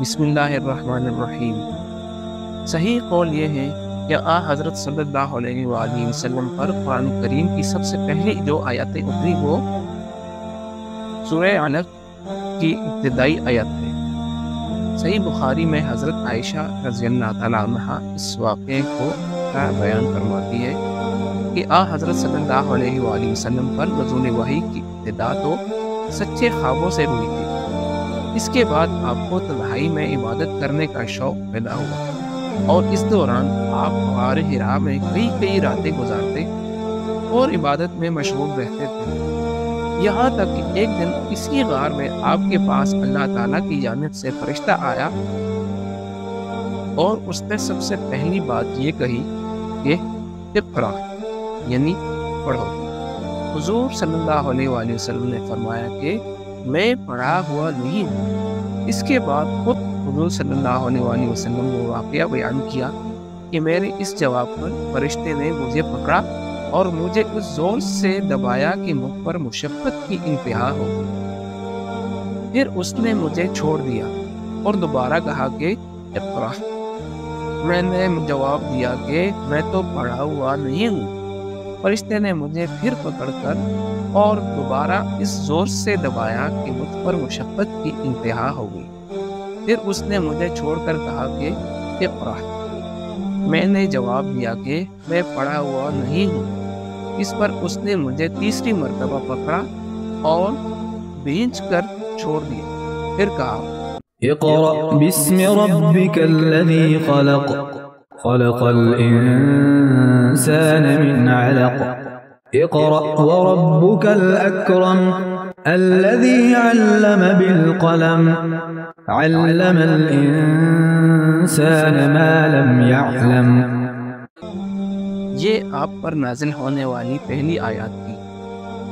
بسم اللہ الرحمن الرحیم۔ صحیح قول یہ ہے کہ حضرت صلی اللہ علیہ وآلہ وسلم پر قرآن کریم کی سب سے پہلی جو آیاتیں اتری وہ سورہ علق کی ابتدائی آیت ہے۔ صحیح بخاری میں حضرت عائشہ رضی اللہ تعالیٰ عنہ اس واقعے کو بیان فرماتی ہے کہ حضرت صلی اللہ علیہ وآلہ وسلم پر نزول وحی کی ابتدا تو سچے خوابوں سے ہوئی تھی۔ اس کے بعد آپ کو تنہائی میں عبادت کرنے کا شوق پیدا ہوا اور اس دوران آپ غار حرا میں کئی راتیں گزارتے اور عبادت میں مشغول رہتے تھے، یہاں تک کہ ایک دن اسی غار میں آپ کے پاس اللہ تعالیٰ کی جانب سے فرشتہ آیا اور اس نے سب سے پہلی بات یہ کہی کہ اقرا، یعنی پڑھو۔ حضور صلی اللہ علیہ وآلہ وسلم نے فرمایا کہ میں پڑھا ہوا نہیں ہوں۔ اس کے بعد خود حضور صلی اللہ علیہ وآلہ وسلم نے واقعہ بیان کیا کہ میرے اس جواب پر فرشتے نے مجھے پکڑا اور مجھے اس زور سے دبایا کہ مجھ پر مشقت کی انتہا ہو گئی۔ پھر اس نے مجھے چھوڑ دیا اور دوبارہ کہا کہ اقرا۔ میں نے جواب دیا کہ میں تو پڑھا ہوا نہیں ہوں۔ فرشتے نے مجھے پھر پکڑ کر اور دوبارہ اس زور سے دبایا کہ مجھ پر مشقت کی انتہا ہو گئی۔ پھر اس نے مجھے چھوڑ کر کہا کہ اقرا۔ میں نے جواب دیا کہ میں پڑھا ہوا نہیں ہوں۔ اس پر اس نے مجھے تیسری مرتبہ پکڑا اور بھینچ کر چھوڑ دیا۔ پھر کہا اقرأ باسم ربك الذي خلق خلق الإنسان من علق اقرأ وربك الأكرم الذي علم بالقلم علم الإنسان ما لم يعلم۔ یہ آپ پر نازل ہونے والی پہلی آیات تھی۔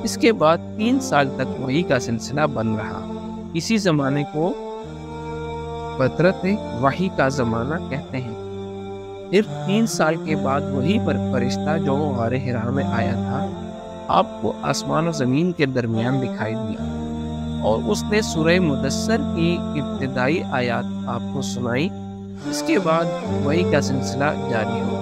اس کے بعد 3 سال تک وحی کا سلسلہ بن رہا۔ اسی زمانے کو فترت وحی کا زمانہ کہتے ہیں۔ پھر 3 سال کے بعد وہی پر فرشتہ جو غار حرا میں آیا تھا آپ کو آسمان و زمین کے درمیان دکھائی دیا اور اس نے سورہ مدثر کی ابتدائی آیات آپ کو سنائی۔ اس کے بعد وحی کا سلسلہ جاری ہو۔